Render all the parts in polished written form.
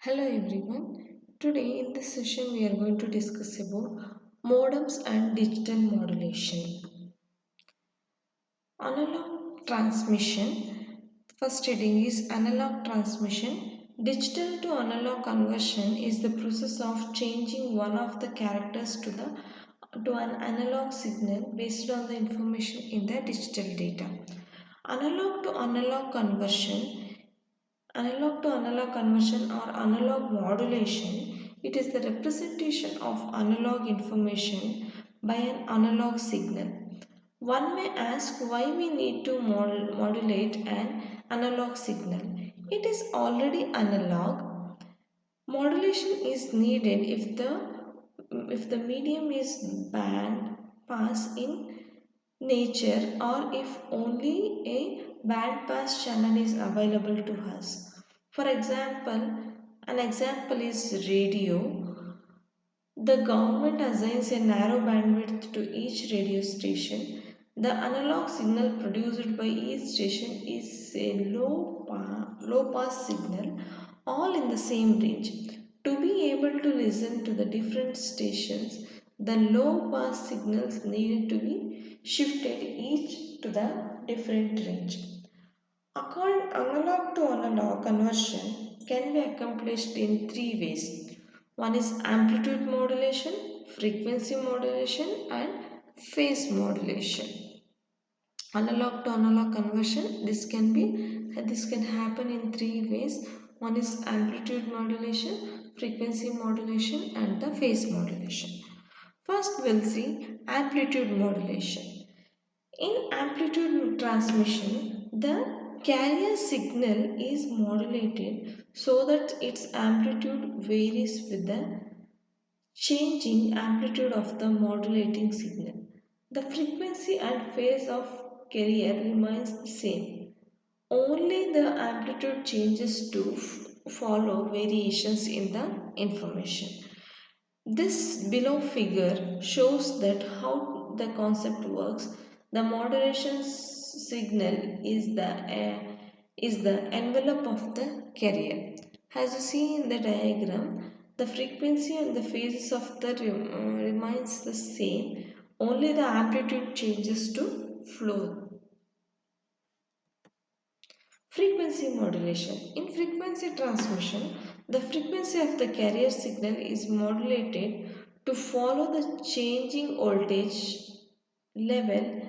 Hello everyone. Today in this session we are going to discuss about modems and digital modulation. Analog transmission. First heading is analog transmission. Digital to analog conversion is the process of changing one of the characters to an analog signal based on the information in the digital data. Analog to analog conversion or analog modulation, it is the representation of analog information by an analog signal. One may ask why we need to modulate an analog signal. It is already analog. Modulation is needed if the medium is band pass in nature or if only a band pass channel is available to us. For example, an example is radio. The government assigns a narrow bandwidth to each radio station. The analog signal produced by each station is a low pass signal, all in the same range. To be able to listen to the different stations, the low pass signals needed to be shifted each to the different range. Analog to analog conversion can be accomplished in three ways. One is amplitude modulation, frequency modulation, and phase modulation. Analog to analog conversion, this can happen in three ways. One is amplitude modulation, frequency modulation, and the phase modulation. First, we'll see amplitude modulation. In amplitude transmission, the carrier signal is modulated so that its amplitude varies with the changing amplitude of the modulating signal. The frequency and phase of carrier remains the same. Only the amplitude changes to follow variations in the information. This below figure shows that how the concept works. The modulation signal is the envelope of the carrier. As you see in the diagram, the frequency and the phases of the remains the same. Only the amplitude changes to flow. Frequency modulation. In frequency transmission, the frequency of the carrier signal is modulated to follow the changing voltage level,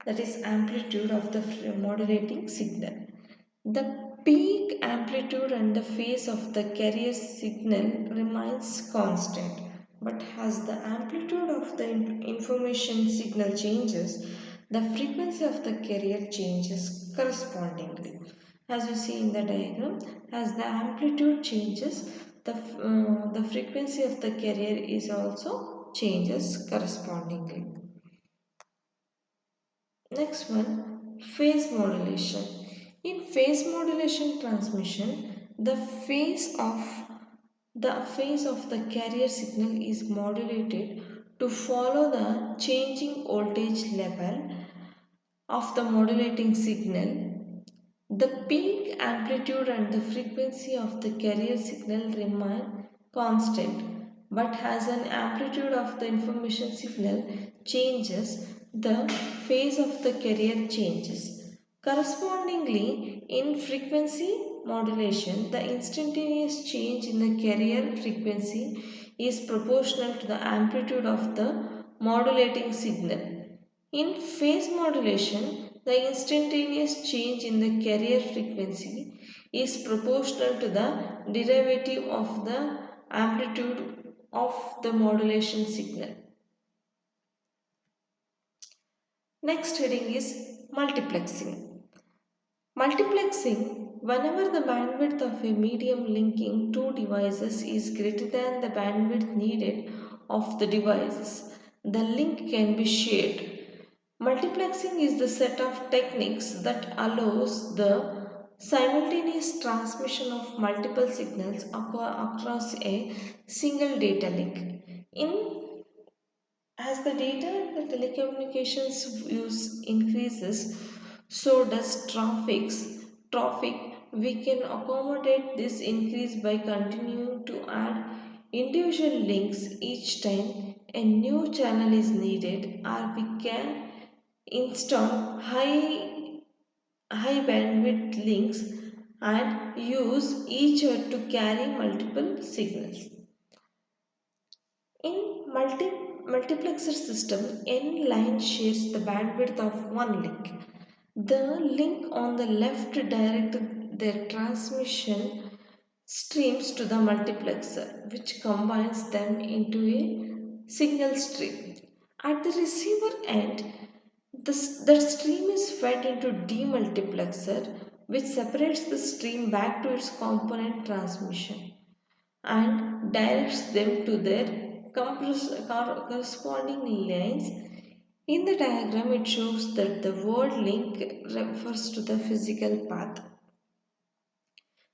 that is amplitude of the modulating signal. The peak amplitude and the phase of the carrier signal remains constant, but as the amplitude of the information signal changes, the frequency of the carrier changes correspondingly. As you see in the diagram, as the amplitude changes, the frequency of the carrier is also changes correspondingly. Next one, phase modulation. In phase modulation transmission, the phase of the carrier signal is modulated to follow the changing voltage level of the modulating signal. The peak amplitude and the frequency of the carrier signal remain constant, but as an amplitude of the information signal changes, the phase of the carrier changes. Correspondingly, in frequency modulation, the instantaneous change in the carrier frequency is proportional to the amplitude of the modulating signal. In phase modulation, the instantaneous change in the carrier frequency is proportional to the derivative of the amplitude of the modulation signal. Next heading is multiplexing. Multiplexing, whenever the bandwidth of a medium linking two devices is greater than the bandwidth needed of the devices, the link can be shared. Multiplexing is the set of techniques that allows the simultaneous transmission of multiple signals across a single data link. In as the data and the telecommunications use increases, so does traffic. We can accommodate this increase by continuing to add individual links each time a new channel is needed, or we can install high bandwidth links and use each to carry multiple signals. In multiplexer system, n line shares the bandwidth of one link. The link on the left direct their transmission streams to the multiplexer, which combines them into a single stream. At the receiver end, that stream is fed into demultiplexer, which separates the stream back to its component transmission and directs them to their corresponding lines. In the diagram, it shows that the word link refers to the physical path.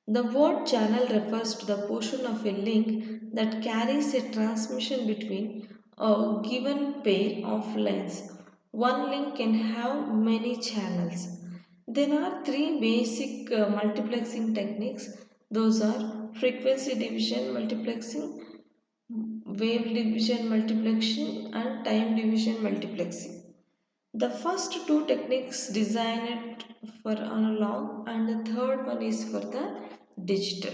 The word channel refers to the portion of a link that carries a transmission between a given pair of lines. One link can have many channels. There are three basic multiplexing techniques. Those are frequency division multiplexing, wave division multiplexing, and time division multiplexing. The first two techniques designed for analog and the third one is for the digital.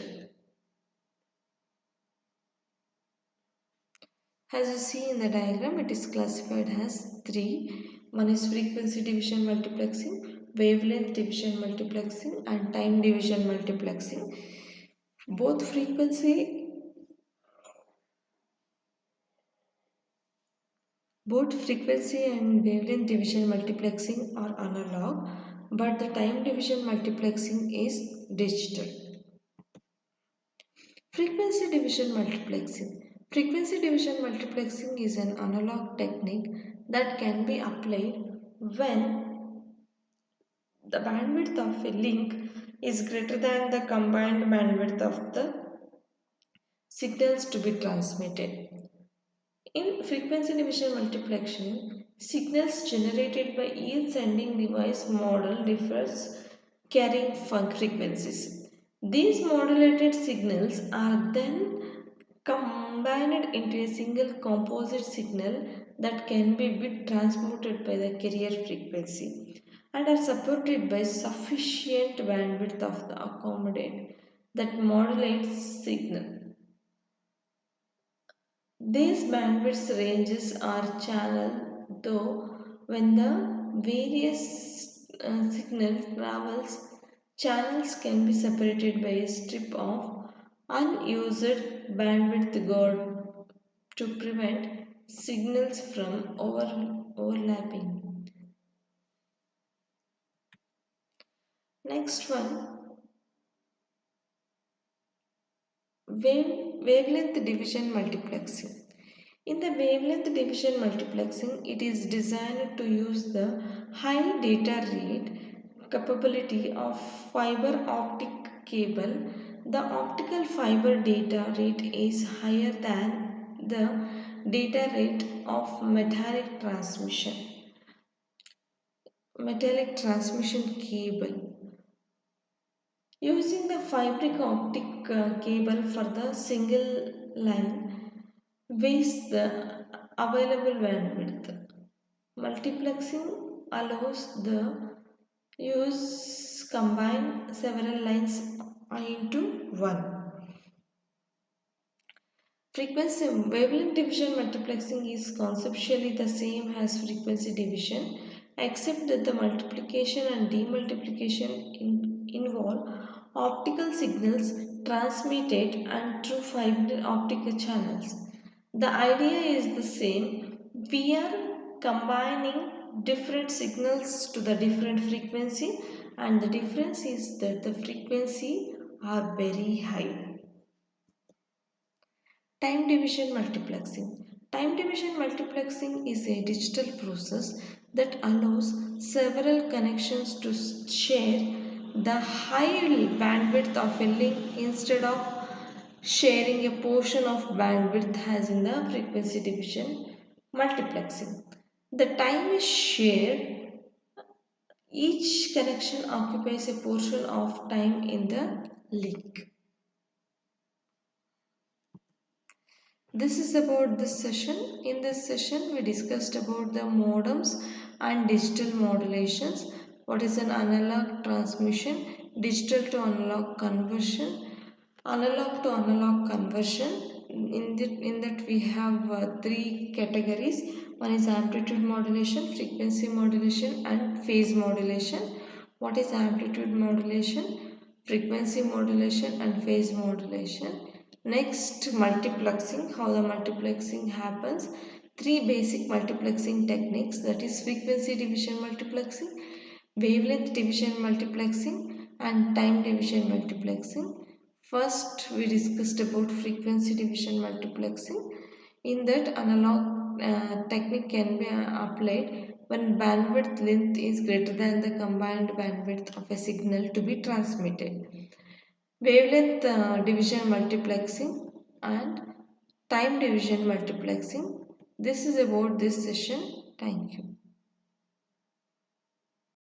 As you see in the diagram, it is classified as three. One is frequency division multiplexing, wavelength division multiplexing, and time division multiplexing. Both frequency and wavelength division multiplexing are analog, but the time division multiplexing is digital. Frequency division multiplexing. Frequency division multiplexing is an analog technique that can be applied when the bandwidth of a link is greater than the combined bandwidth of the signals to be transmitted. In frequency division multiplexing, signals generated by each sending device model differs carrying frequencies. These modulated signals are then combined into a single composite signal that can be bit transmitted by the carrier frequency and are supported by sufficient bandwidth of the accommodate that modulates signal. These bandwidth ranges are channeled though when the various signal travels, channels can be separated by a strip of unused bandwidth guard to prevent signals from overlapping. Next one, wavelength division multiplexing. In the wavelength division multiplexing, it is designed to use the high data rate capability of fiber optic cable. The optical fiber data rate is higher than the data rate of metallic transmission cable. Using the fiber optic cable for the single line weighs the available bandwidth. Multiplexing allows the use combine several lines into one. Frequency wavelength division multiplexing is conceptually the same as frequency division, except that the multiplication and demultiplication involve optical signals transmitted and through fiber optic channels. The idea is the same. We are combining different signals to the different frequency, and the difference is that the frequency are very high. Time division multiplexing. Time division multiplexing is a digital process that allows several connections to share the high bandwidth of a link instead of sharing a portion of bandwidth as in the frequency division multiplexing. The time is shared Each connection occupies a portion of time in the link. This is about this session. In this session, we discussed about the modems and digital modulations. What is an analog transmission, digital to analog conversion, analog to analog conversion. In that we have three categories. One is amplitude modulation, frequency modulation, and phase modulation. What is amplitude modulation, frequency modulation, and phase modulation? Next, multiplexing, how the multiplexing happens. Three basic multiplexing techniques, that is frequency division multiplexing, wavelength division multiplexing, and time division multiplexing. First, we discussed about frequency division multiplexing. In that, analog technique can be applied when bandwidth length is greater than the combined bandwidth of a signal to be transmitted. Wavelength division multiplexing and time division multiplexing. This is about this session. Thank you.